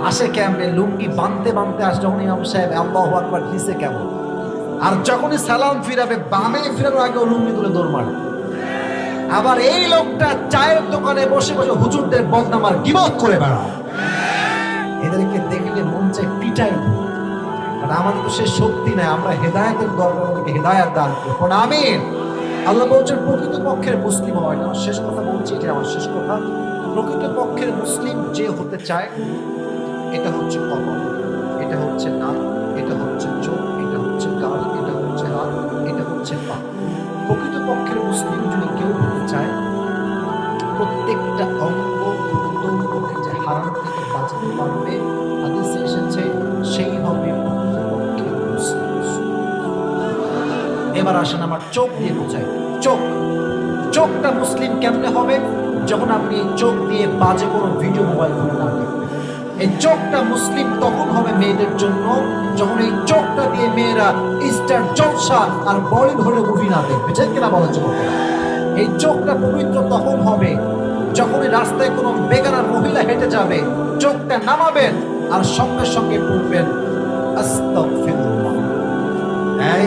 আসে ক্যাম্পে লুঙ্গি বানতে বানতে আসে, যখন ইমাম সাহেব আল্লাহু আকবার দিছে কেমন, আর যখনই সালাম ফিরাবে বামে ফিরানোর আগে লুঙ্গি তুলে দৌড় মারে। আবার এই লোকটা চায়ের দোকানে বসে বসে হুজুরদের বদনামার গীবত করে বেড়ায়। এদেরকে দেখলে মন চায় পিটাই। আমাদের তো সে শক্তি নাই, আমরা হেদায়েতের দরকার, হেদায়েত দান করুন আমিন। আল্লাহ বলছেন প্রকৃত পক্ষের মুসলিম হয় না। শেষ কথা বলছি, এটা আমার শেষ কথা। প্রকৃত পক্ষের মুসলিম যে হতে চায়, এটা হচ্ছে কপাল, এটা হচ্ছে নাক, এটা হচ্ছে চোখ, এটা হচ্ছে গাল, এটা হচ্ছে হাত, এটা হচ্ছে পা। প্রকৃত পক্ষের মুসলিম যদি কেউ হতে চায়, প্রত্যেকটা অঙ্গ প্রত্যঙ্গকে যে হারাম থেকে বাঁচাতে পারবে, হাদিসে এসেছে সেই হবে প্রকৃত পক্ষের মুসলিম। এবার আসেন আমার চোখ দিয়ে বোঝাই। চোখটা মুসলিম কেমনে হবে? যখন আপনি চোখ দিয়ে বাজে কোনো ভিডিও মোবাইল ফোনে না দেখবেন। এই চোখটা মুসলিম তখন হবে মেয়েদের জন্য যখন এই চোখটা দিয়ে মেয়েরা স্টার জলসা আর বলিউড মুভি না দেখবে, ঠিক কিনা বলার জন্য। এই চোখটা পবিত্র তখন হবে যখন এই রাস্তায় কোনো বেগানা মহিলা হেঁটে যাবে, চোখটা নামাবেন আর সঙ্গে সঙ্গে পড়বেন আস্তাগফিরুল্লাহ।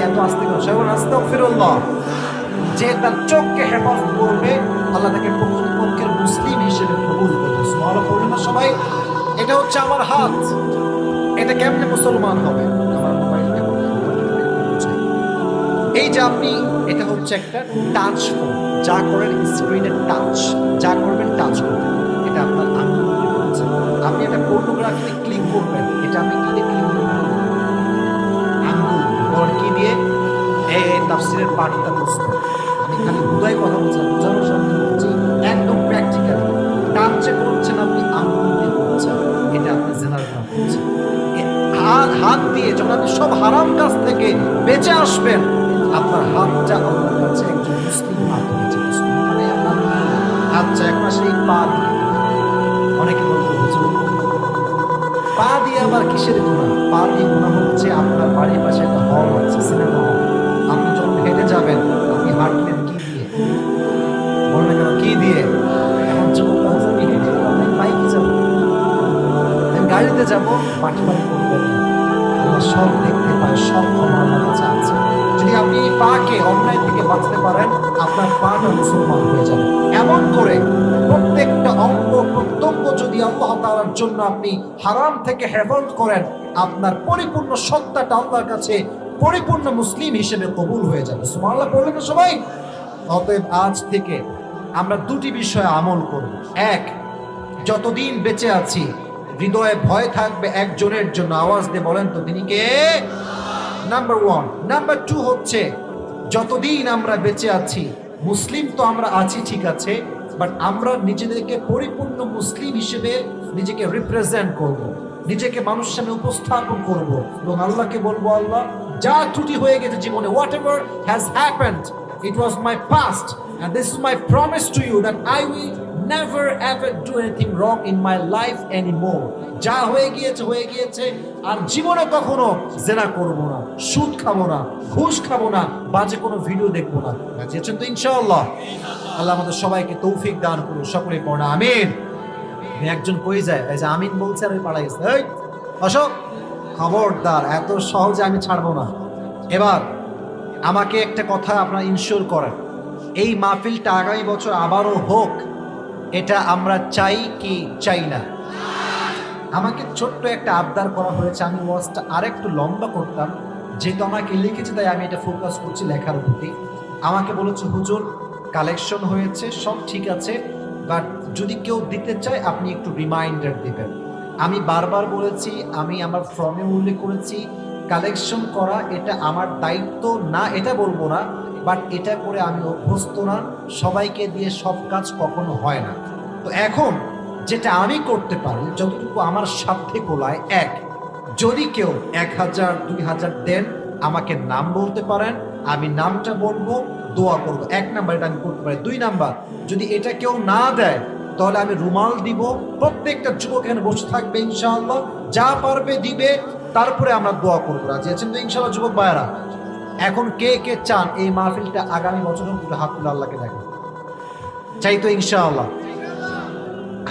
এত আস্তে করে সবাই আস্তাগফিরুল্লাহ। যে তার চোখকে হেফাজত করবে আল্লাহ তাকে প্রকৃতপক্ষের মুসলিম হিসেবে কবুল করবে। সুবহানাল্লাহ বলবেন না সবাই? এটা হচ্ছে আমার হাত, এটা কেমনে মুসলমান হবে? আমার মোবাইলটা এই যে আপনি, এটা হচ্ছে একটা টাচ ফোন, যা করেন স্ক্রিনে টাচ, যা করবেন টাচ করবেন, এটা আপনার আঙ্গুল দিয়ে হচ্ছে। আপনি একটা পর্নোগ্রাফিতে ক্লিক করবেন, এটা আপনি কি দিয়ে ক্লিক করবেন? আঙ্গুল। বল কি দিয়ে? তাফসীরের পাঠটা বুঝতে আমি খালি হুদাই কথা বলছি, বোঝানোর সামনে বলছি, একদম প্র্যাকটিক্যাল। টাচ যে করছেন আপনি আঙ্গুল দিয়ে করছেন, এটা আপনি জেনার কাজ করছেন। হাত দিয়ে যখন আপনি সব হারাম কাজ থেকে বেঁচে আসবেন, আপনার হাতটা আল্লাহর কাছে একজন মুসলিম হাত হয়েছে। মানে আচ্ছা, এখন আসলে এই পা দিয়ে অনেকে বলবো হুজুর পা দিয়ে আবার কিসের গুনাহ? পা দিয়ে গুনাহ হচ্ছে আপনার বাড়ির পাশে একটা হল আছে, সিনেমা হল। আপনি যখন হেঁটে যাবেন, আপনি হাঁটলেন কি দিয়ে? বলবেন কেন কি দিয়ে? এখন যুবক আমি হেঁটে গেলাম, আমি বাইকে যাবো, আমি গাড়িতে যাবো, পাটি করবেন না। আল্লাহ সব দেখতে পায়, সব ক্ষমা আমার কাছে আছে। যদি আপনি এই পাকে অন্যায় থেকে বাঁচতে পারেন, আপনার পাটা মুসলমান হয়ে যাবে। এমন করে প্রত্যেকটা অঙ্গ প্রত্যঙ্গ যদি আল্লাহ তাআলার জন্য আপনি হারাম থেকে হেফাজত করেন, আপনার পরিপূর্ণ সত্তাটা আল্লাহর কাছে পরিপূর্ণ মুসলিম হিসেবে কবুল হয়ে যাবে। সুবহানাল্লাহ বললেন না সবাই? অতএব আজ থেকে আমরা দুটি বিষয়ে আমল করব। এক, যতদিন বেঁচে আছি হৃদয়ে ভয় থাকবে একজনের জন্য। আওয়াজ দিয়ে বলেন তো তিনি কে? নাম্বার 1। নাম্বার 2 হচ্ছে যতদিন আমরা বেঁচে আছি, মুসলিম তো আমরা আছি ঠিক আছে, বাট আমরা নিজেদেরকে পরিপূর্ণ মুসলিম হিসেবে নিজেকে রিপ্রেজেন্ট করব, নিজেকে মানুষের সামনে উপস্থাপন করব এবং আল্লাহকে বলবো, আল্লাহ যা ত্রুটি হয়ে গেছে জীবনে, whatever has happened, it was my past and this is my promise to you that I will never ever do anything wrong in my life anymore. যা হয়ে গিয়েছে, আর জীবনে কখনো জেনা করব না, সুদ খাবো না, ঘুষ খাবো না, বাজে কোনো ভিডিও দেখবো না। বুঝেছেন তো ইনশাআল্লাহ? আল্লাহ আমাদের সবাইকে তৌফিক দান করুন, সকলেই পড়া আমিন। একজন কই যায়, এই যে আমিন বলছে আর ওই পাড়া গেছে, এই অশোক খবরদার, এত সহজে আমি ছাড়বো না। এবার আমাকে একটা কথা আপনারা ইনশিওর করেন, এই মাহফিলটা আগামী বছর আবারও হোক, এটা আমরা চাই কি চাই না? আমাকে ছোট্ট একটা আবদার করা হয়েছে, আমি ওয়াজটা আরেকটু লম্বা করতাম, যেহেতু আমাকে লিখেছে তাই আমি এটা ফোকাস করছি লেখার প্রতি। আমাকে বলেছে হুজুর কালেকশন হয়েছে সব ঠিক আছে, বাট যদি কেউ দিতে চায় আপনি একটু রিমাইন্ডার দিবেন। আমি বারবার বলেছি, আমি আমার ফর্মে উল্লেখ করেছি কালেকশন করা এটা আমার দায়িত্ব না, এটা বলবো না, বাট এটা করে আমি অভ্যস্ত না, সবাইকে দিয়ে সব কাজ কখনো হয় না। তো এখন যেটা আমি করতে পারি যতটুকু আমার সাধ্যে কোলায়, এক, যদি কেউ 1000 2000 দেন আমাকে নাম বলতে পারেন, আমি নামটা বলবো, দোয়া করবো। 1 নাম্বার এটা আমি করতে পারি। 2 নাম্বার, যদি এটা কেউ না দেয় তাহলে আমি রুমাল দিব, প্রত্যেকটা যুবক এখানে বসে থাকবে ইনশাআল্লাহ, যা পারবে দিবে, তারপরে আমরা দোয়া করবো। রাজি আছেন তো ইনশাআল্লাহ যুবক ভাইয়েরা? এখন কে কে চান এই মাহফিলটা আগামী বছর দুটো হাত তুলে আল্লাহকে দেখেন? চাই তো ইনশাআল্লাহ?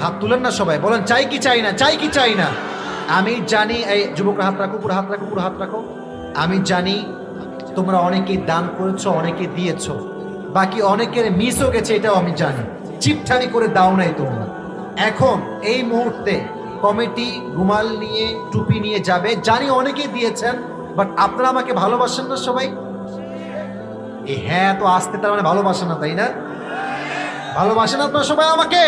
হাত তুলেন না সবাই, বলেন চাই কি চাই না, চাই কি চাই না? আমি জানি, এই যুবকরা হাত রাখো, পুরো হাত রাখো, পুরো হাত রাখো। আমি জানি তোমরা অনেকেই দান করেছো, অনেকে দিয়েছো, বাকি অনেকের মিসও গেছে, এটাও আমি জানি। চিপঠানি করে দাও নাই তোমরা। এখন এই মুহূর্তে কমিটি রুমাল নিয়ে টুপি নিয়ে যাবে, জানি অনেকেই দিয়েছেন, বাট আপনারা আমাকে ভালোবাসেন না সবাই? হ্যাঁ, তো আসতে তার মানে ভালোবাসেন না, তাই না? ভালোবাসেন আপনারা সবাই আমাকে?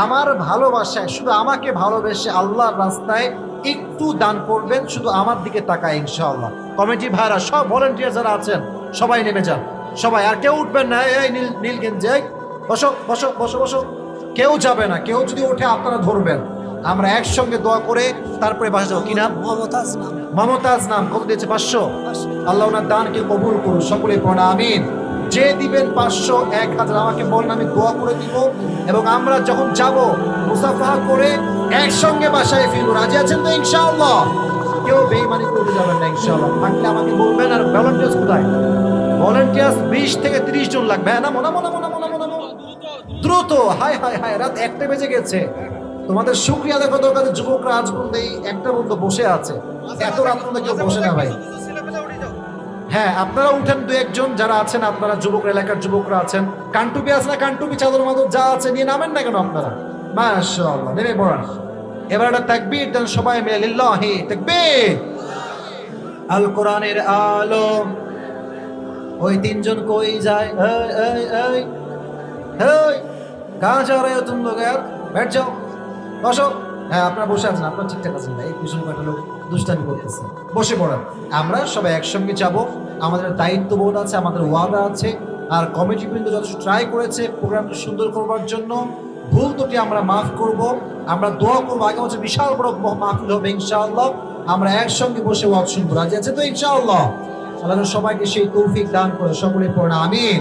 আমার ভালোবাসায় শুধু আমাকে ভালোবেসে আল্লাহর রাস্তায় একটু দান করবেন, শুধু আমার দিকে তাকায় ইনশাআল্লাহ। কমিটি ভাইরা সব ভলান্টিয়ার যারা আছেন সবাই নেমে যান, সবাই, আর কেউ উঠবেন না। এই নীল গেঞ্জি, বসো বসো বসো বসো, কেউ যাবে না। কেউ যদি ওঠে আপনারা ধরবেন, আমরা একসঙ্গে দোয়া করে তারপরে বাসা যাবো। কি নাম? মমতাজ নাম। কত দিয়েছে? 500। আল্লাহ ওনার দানকে কবুল করুন, সকলে পড়া আমিন। যে দিবেন 500 1000 আমাকে বলেন, আমি দোয়া করে দিব, এবং আমরা যখন যাব মুসাফাহা করে একসঙ্গে বাসায় ফিরবো। রাজি আছেন তো ইনশাআল্লাহ? কেউ বেঈমানি করতে যাবেন না ইনশাআল্লাহ। থাকলে আমাকে বলবেন। আর ভলান্টিয়ার্স কোথায়? ভলান্টিয়ার্স 20 থেকে 30 জন লাগবে। হ্যাঁ, না মনে দ্রুত। হাই হাই হাই, রাত 1টা বেজে গেছে। তোমাদের শুকরিয়া দেখো দরকার, যুবকরা আজ পর্যন্ত এই 1টা পর্যন্ত বসে আছে। এত রাত পর্যন্ত কেউ বসে না ভাই। হ্যাঁ, আপনারা উঠেন, 2-1 জন যারা আছেন, আপনারা যুবক, এলাকার যুবকরা আছেন, কানটুপি আছে না? কানটুপি, চাদর মাদর যা আছে নিয়ে নামেন না কেন আপনারা? মাশাআল্লাহ, নেমে পড়ান। এবার একটা তাকবীর দেন সবাই মিলে, লিল্লাহি তাকবীর। আল কোরআনের আলো। ওই 3 জন কই যায়? এই এই এই এই, কাহা যা রহে হো তুম লোগ? यार बैठ जाओ, বসো। হ্যাঁ, আপনারা বসে আছেন, আপনারা ঠিকঠাক আছেন ভাই। এই পিছনে কয়েকটা লোক দুষ্টামি করতেছে, বসে পড়েন। আমরা সবাই একসঙ্গে যাব, আমাদের দায়িত্ববোধ আছে, আমাদের ওয়াদা আছে। আর কমিটি কিন্তু যথেষ্ট ট্রাই করেছে প্রোগ্রামটা সুন্দর করবার জন্য। ভুল ত্রুটি আমরা মাফ করব, আমরা দোয়া করবো। আগে হচ্ছে বিশাল বড় মাহফিল হবে ইনশাআল্লাহ, আমরা একসঙ্গে বসে ওয়াজ শুনবো। রাজি আছে তো ইনশাআল্লাহ? আল্লাহ সবাইকে সেই তৌফিক দান করে, সকলে পড়া আমিন।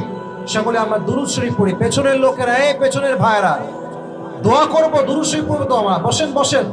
সকলে আমরা দুরূদ শরীফ পড়ি। পেছনের লোকেরা, এই পেছনের ভাইরা, দোয়া করবো, দুরূদ শরীফ পড়বো তো আমরা। বসেন বসেন।